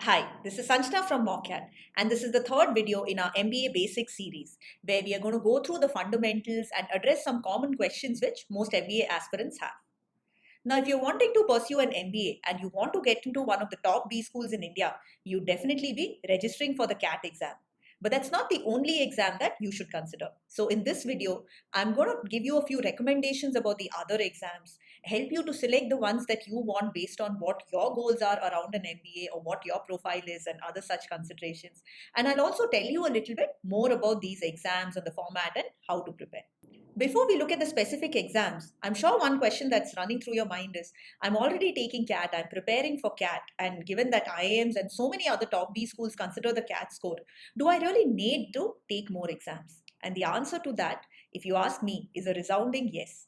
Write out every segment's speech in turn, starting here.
Hi, this is Sanjana from Mockat, and this is the third video in our MBA Basics series, where we are going to go through the fundamentals and address some common questions which most MBA aspirants have. Now, if you're wanting to pursue an MBA and you want to get into one of the top B schools in India, you definitely be registering for the CAT exam. But that's not the only exam that you should consider. So in this video, I'm going to give you a few recommendations about the other exams, help you to select the ones that you want based on what your goals are around an MBA or what your profile is and other such considerations. And I'll also tell you a little bit more about these exams and the format and how to prepare. Before we look at the specific exams, I'm sure one question that's running through your mind is, I'm already taking CAT, I'm preparing for CAT, and given that IIMs and so many other top B schools consider the CAT score, do I really need to take more exams? And the answer to that, if you ask me, is a resounding yes.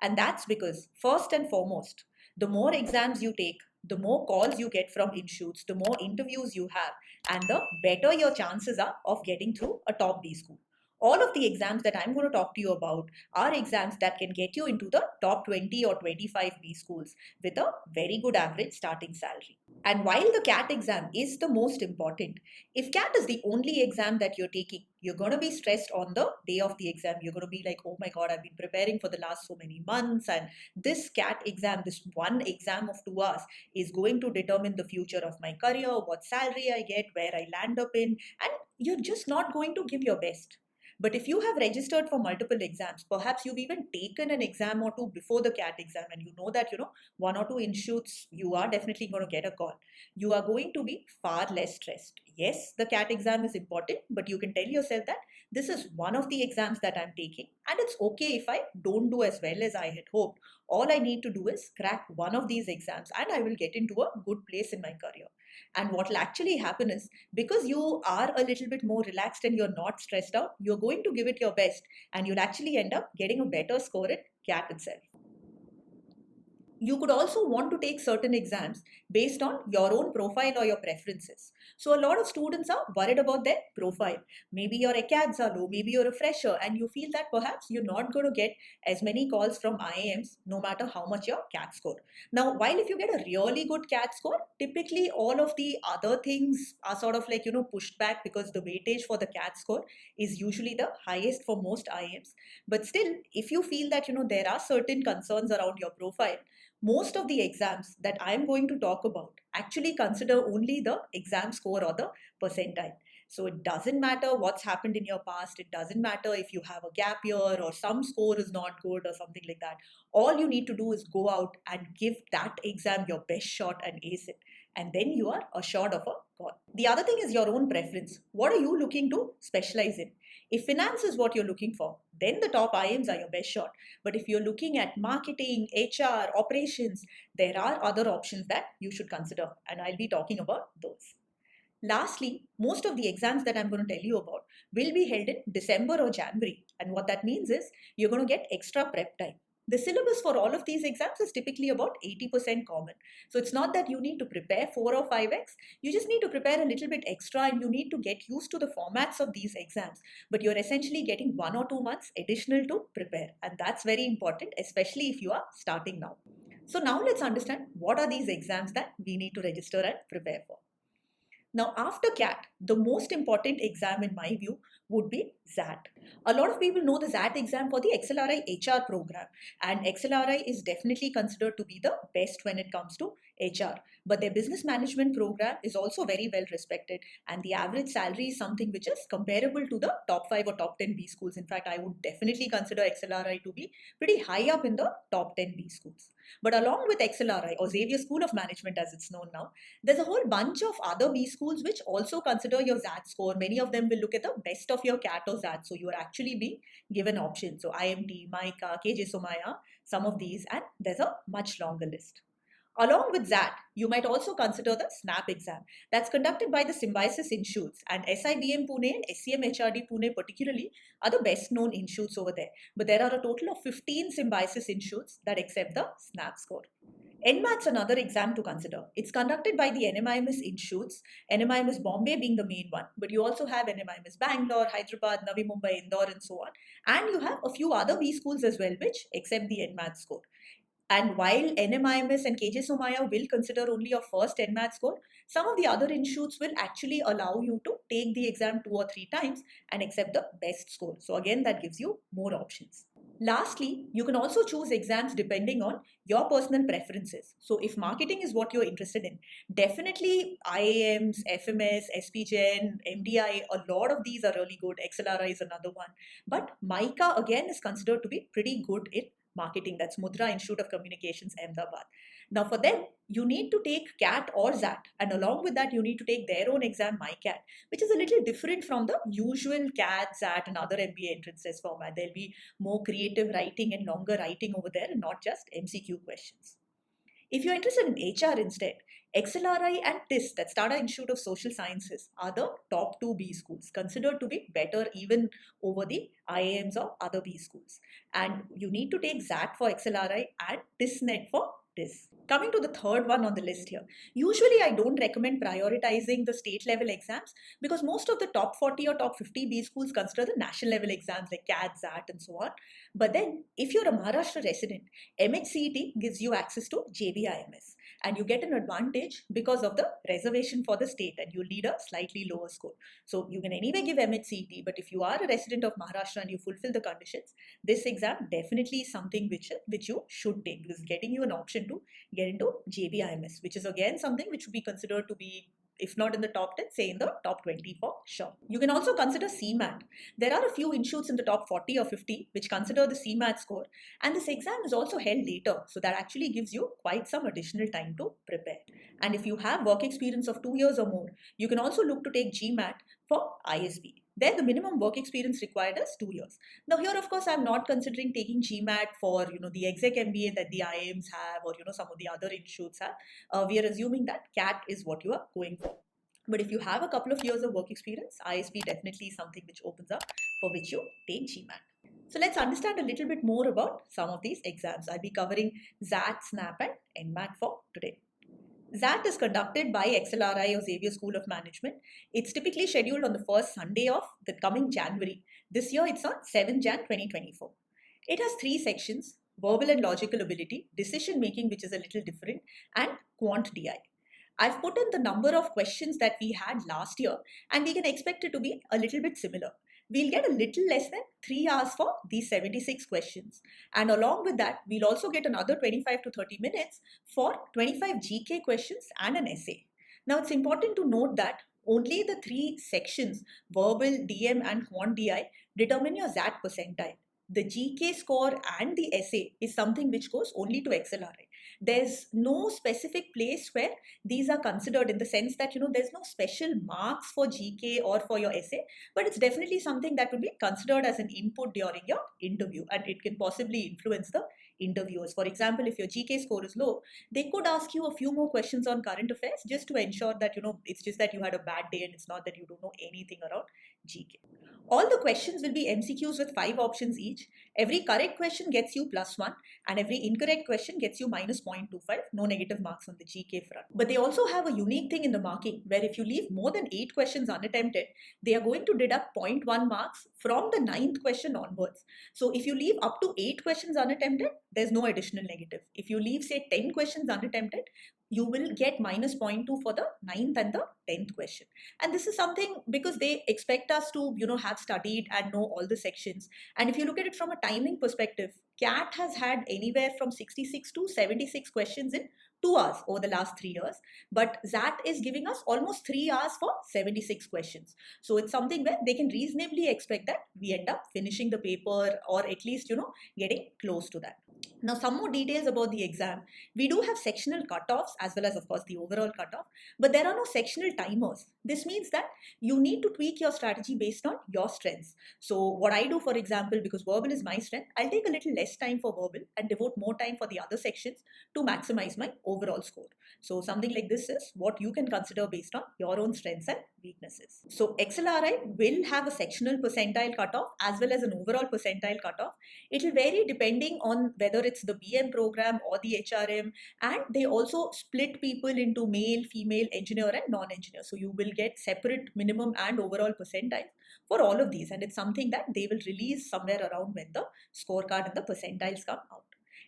And that's because, first and foremost, the more exams you take, the more calls you get from institutes, the more interviews you have, and the better your chances are of getting through a top B school. All of the exams that I'm going to talk to you about are exams that can get you into the top 20 or 25 B schools with a very good average starting salary. And while the CAT exam is the most important, if CAT is the only exam that you're taking, you're going to be stressed on the day of the exam. You're going to be like, oh my God, I've been preparing for the last so many months. And this CAT exam, this one exam of 2 hours, is going to determine the future of my career, what salary I get, where I land up in. And you're just not going to give your best. But if you have registered for multiple exams, perhaps you've even taken an exam or two before the CAT exam, and you know that, one or two institutes, you are definitely going to get a call. You are going to be far less stressed. Yes, the CAT exam is important, but you can tell yourself that this is one of the exams that I'm taking, and it's okay if I don't do as well as I had hoped. All I need to do is crack one of these exams, and I will get into a good place in my career. And what will actually happen is, because you are a little bit more relaxed and you're not stressed out, you're going to give it your best and you'll actually end up getting a better score at CAT itself. You could also want to take certain exams based on your own profile or your preferences. So a lot of students are worried about their profile. Maybe your ACADs are low, maybe you're a fresher, and you feel that perhaps you're not going to get as many calls from IIMs no matter how much your CAT score. Now, while if you get a really good CAT score, typically all of the other things are sort of like, pushed back because the weightage for the CAT score is usually the highest for most IIMs. But still, if you feel that, there are certain concerns around your profile, most of the exams that I'm going to talk about actually consider only the exam score or the percentile. So it doesn't matter what's happened in your past. It doesn't matter if you have a gap year or some score is not good or something like that. All you need to do is go out and give that exam your best shot and ace it. And then you are assured of a call. The other thing is your own preference. What are you looking to specialize in? If finance is what you're looking for, then the top IIMs are your best shot. But if you're looking at marketing, HR, operations, there are other options that you should consider, and I'll be talking about those. Lastly, most of the exams that I'm going to tell you about will be held in December or January. And what that means is you're going to get extra prep time. The syllabus for all of these exams is typically about 80% common. So it's not that you need to prepare 4 or 5x. You just need to prepare a little bit extra and you need to get used to the formats of these exams. But you're essentially getting 1 or 2 months additional to prepare. And that's very important, especially if you are starting now. So now let's understand what are these exams that we need to register and prepare for. Now, after CAT, the most important exam in my view would be XAT. A lot of people know the XAT exam for the XLRI HR program, and XLRI is definitely considered to be the best when it comes to HR. But their business management program is also very well respected, and the average salary is something which is comparable to the top 5 or top 10 B schools. In fact, I would definitely consider XLRI to be pretty high up in the top 10 B schools. But along with XLRI, or Xavier School of Management as it's known now, there's a whole bunch of other B schools which also consider your XAT score. Many of them will look at the best of your CAT or XAT. So you are actually being given options. So IMT, MICA, KJ Somaya, some of these, and there's a much longer list. Along with that, you might also consider the SNAP exam that's conducted by the Symbiosis Institutes, and SIBM Pune and SCM HRD Pune particularly are the best known institutes over there. But there are a total of 15 Symbiosis Institutes that accept the SNAP score. NMAT's another exam to consider. It's conducted by the NMIMS institutes, NMIMS Bombay being the main one, but you also have NMIMS Bangalore, Hyderabad, Navi Mumbai, Indore, and so on. And you have a few other B schools as well which accept the NMAT score. And while NMIMS and KJ Somaya will consider only your first NMAT score, some of the other institutes will actually allow you to take the exam 2 or 3 times and accept the best score. So again, that gives you more options. Lastly, you can also choose exams depending on your personal preferences. So if marketing is what you're interested in, definitely IIMs, FMS, SPGen, MDI, a lot of these are really good. XLRI is another one. But MICA again is considered to be pretty good in marketing. That's Mudra Institute of Communications, Ahmedabad. Now for them, you need to take CAT or ZAT, and along with that, you need to take their own exam, MyCAT, which is a little different from the usual CAT, ZAT, and other MBA entrances format. There'll be more creative writing and longer writing over there, and not just MCQ questions. If you're interested in HR instead, XLRI and TIS, that's Tata Institute of Social Sciences, are the top 2 B schools, considered to be better even over the IIMs or other B schools. And you need to take ZAT for XLRI and TISNET for TIS. Coming to the third one on the list here, usually I don't recommend prioritizing the state level exams because most of the top 40 or top 50 B schools consider the national level exams like CAT, ZAT, and so on. But then, if you're a Maharashtra resident, MHCET gives you access to JBIMS, and you get an advantage because of the reservation for the state, and you need a slightly lower score. So you can anyway give MHCET, but if you are a resident of Maharashtra and you fulfill the conditions, this exam definitely is something which you should take, because getting you an option to get into JBIMS, which is again something which would be considered to be, if not in the top 10, say in the top 20 for sure. You can also consider CMAT. There are a few institutes in the top 40 or 50 which consider the CMAT score, and this exam is also held later, so that actually gives you quite some additional time to prepare. And if you have work experience of 2 years or more, you can also look to take GMAT for ISB. There, the minimum work experience required is 2 years. Now, here, of course, I'm not considering taking GMAT for the exec MBA that the IIMs have, or some of the other institutes have. We are assuming that CAT is what you are going for. But if you have a couple of years of work experience, ISB definitely is something which opens up for which you take GMAT. So let's understand a little bit more about some of these exams. I'll be covering ZAT, SNAP, and NMAT for today. ZAT is conducted by XLRI or Xavier School of Management. It's typically scheduled on the first Sunday of the coming January. This year it's on 7 Jan 2024. It has 3 sections: verbal and logical ability, decision making, which is a little different, and quant DI. I've put in the number of questions that we had last year, and we can expect it to be a little bit similar. We'll get a little less than 3 hours for these 76 questions. And along with that, we'll also get another 25 to 30 minutes for 25 GK questions and an essay. Now, it's important to note that only the 3 sections, verbal, DM, and quant DI, determine your ZAT percentile. The GK score and the essay is something which goes only to XLRI. There's no specific place where these are considered, in the sense that there's no special marks for GK or for your essay, but it's definitely something that would be considered as an input during your interview, and it can possibly influence the interviewers. For example, if your GK score is low, they could ask you a few more questions on current affairs just to ensure that it's just that you had a bad day and it's not that you don't know anything around GK. All the questions will be MCQs with 5 options each. Every correct question gets you +1, and every incorrect question gets you -0.25. No negative marks on the GK front. But they also have a unique thing in the marking, where if you leave more than 8 questions unattempted, they are going to deduct 0.1 marks from the 9th question onwards. So if you leave up to 8 questions unattempted, there's no additional negative. If you leave, say, 10 questions unattempted, you will get -0.2 for the 9th and the 10th question. And this is something because they expect us to, have studied and know all the sections. And if you look at it from a timing perspective, CAT has had anywhere from 66 to 76 questions in 2 hours over the last 3 years. But ZAT is giving us almost 3 hours for 76 questions. So it's something where they can reasonably expect that we end up finishing the paper, or at least, getting close to that. Now, some more details about the exam. We do have sectional cutoffs as well as, of course, the overall cutoff, but there are no sectional timers. This means that you need to tweak your strategy based on your strengths. So what I do, for example, because verbal is my strength, I'll take a little less time for verbal and devote more time for the other sections to maximize my overall score. So something like this is what you can consider based on your own strengths and weaknesses. So XLRI will have a sectional percentile cutoff as well as an overall percentile cutoff. It will vary depending on whether it's the BM program or the HRM, and they also split people into male, female, engineer, and non-engineer. So you will get separate minimum and overall percentiles for all of these, and it's something that they will release somewhere around when the scorecard and the percentiles come out.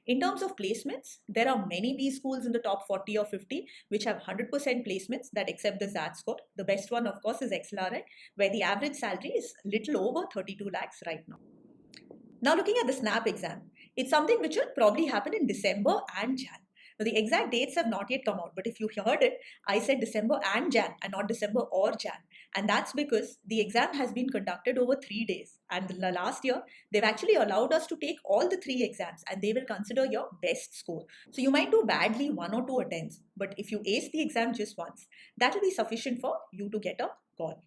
In terms of placements, there are many B schools in the top 40 or 50 which have 100% placements that accept the XAT score. The best one, of course, is XLRI, where the average salary is little over 32 lakhs right now. Now, looking at the SNAP exam, it's something which will probably happen in December and Jan. Now, the exact dates have not yet come out, but if you heard it, I said December and Jan and not December or Jan. And that's because the exam has been conducted over 3 days. And the last year, they've actually allowed us to take all the 3 exams and they will consider your best score. So you might do badly 1 or 2 attempts, but if you ace the exam just once, that will be sufficient for you to get a call.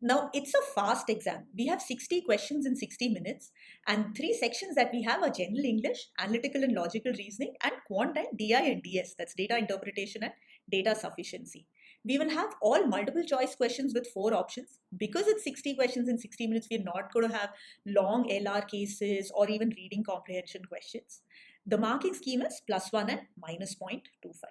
Now, it's a fast exam. We have 60 questions in 60 minutes, and 3 sections that we have are general English, analytical and logical reasoning, and quant and DI and DS, that's data interpretation and data sufficiency. We will have all multiple choice questions with 4 options. Because it's 60 questions in 60 minutes, we're not going to have long LR cases or even reading comprehension questions. The marking scheme is +1 and -0.25.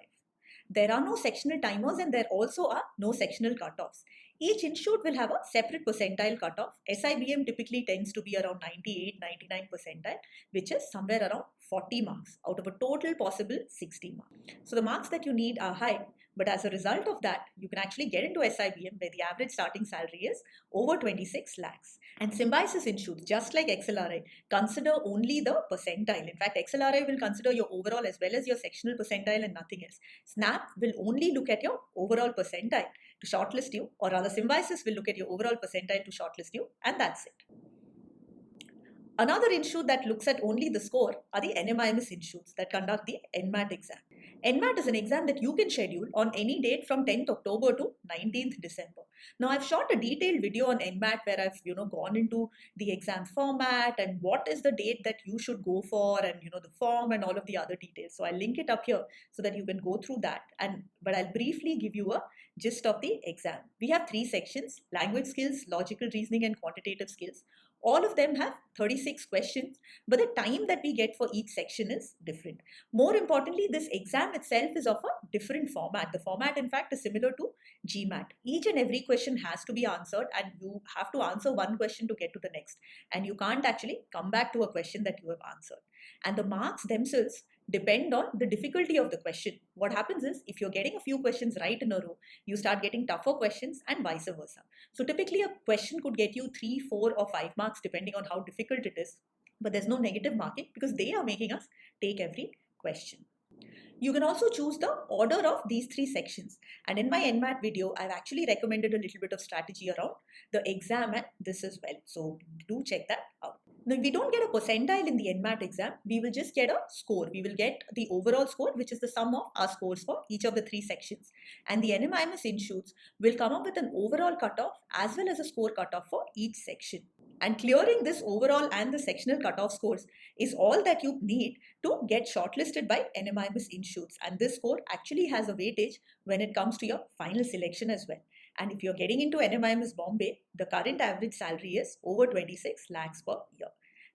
There are no sectional timers and there also are no sectional cutoffs. Each institute will have a separate percentile cutoff. SIBM typically tends to be around 98-99 percentile, which is somewhere around 40 marks out of a total possible 60 marks. So the marks that you need are high, but as a result of that, you can actually get into SIBM where the average starting salary is over 26 lakhs. And Symbiosis institutes, just like XLRI, consider only the percentile. In fact, XLRI will consider your overall as well as your sectional percentile and nothing else. SNAP will only look at your overall percentile to shortlist you, or rather Symbiosis will look at your overall percentile to shortlist you, and that's it. Another institute that looks at only the score are the NMIMS institutes that conduct the NMAT exam. NMAT is an exam that you can schedule on any date from 10th October to 19th December. Now, I've shot a detailed video on NMAT where I've gone into the exam format and what is the date that you should go for and the form and all of the other details. So I'll link it up here so that you can go through that. But I'll briefly give you a gist of the exam. We have 3 sections: language skills, logical reasoning, and quantitative skills. All of them have 36 questions, but the time that we get for each section is different. More importantly, this exam itself is of a different format. The format, in fact, is similar to GMAT. Each and every question has to be answered, and you have to answer one question to get to the next. And you can't actually come back to a question that you have answered. And the marks themselves depend on the difficulty of the question. What happens is, if you're getting a few questions right in a row, you start getting tougher questions and vice versa. So typically a question could get you 3, 4 or 5 marks depending on how difficult it is. But there's no negative marking because they are making us take every question. You can also choose the order of these 3 sections. And in my NMAT video, I've actually recommended a little bit of strategy around the exam and this as well. So do check that out. Now, if we don't get a percentile in the NMAT exam, we will just get a score. We will get the overall score, which is the sum of our scores for each of the 3 sections. And the NMIMS institutes will come up with an overall cutoff as well as a score cutoff for each section. And clearing this overall and the sectional cutoff scores is all that you need to get shortlisted by NMIMS institutes. And this score actually has a weightage when it comes to your final selection as well. And if you're getting into NMIMS Bombay, the current average salary is over 26 lakhs per year.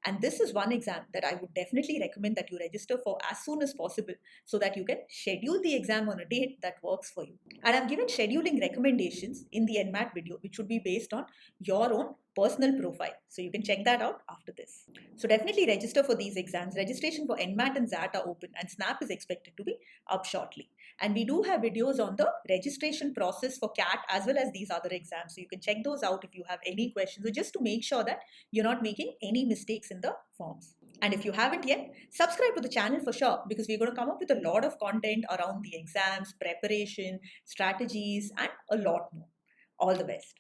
And this is one exam that I would definitely recommend that you register for as soon as possible so that you can schedule the exam on a date that works for you. And I've given scheduling recommendations in the NMAT video, which would be based on your own personal profile. So you can check that out after this. So definitely register for these exams. Registration for NMAT and XAT are open and SNAP is expected to be up shortly. And we do have videos on the registration process for CAT as well as these other exams. So you can check those out if you have any questions, or just to make sure that you're not making any mistakes in the forms. And if you haven't yet, subscribe to the channel for sure, because we're going to come up with a lot of content around the exams, preparation, strategies, and a lot more. All the best.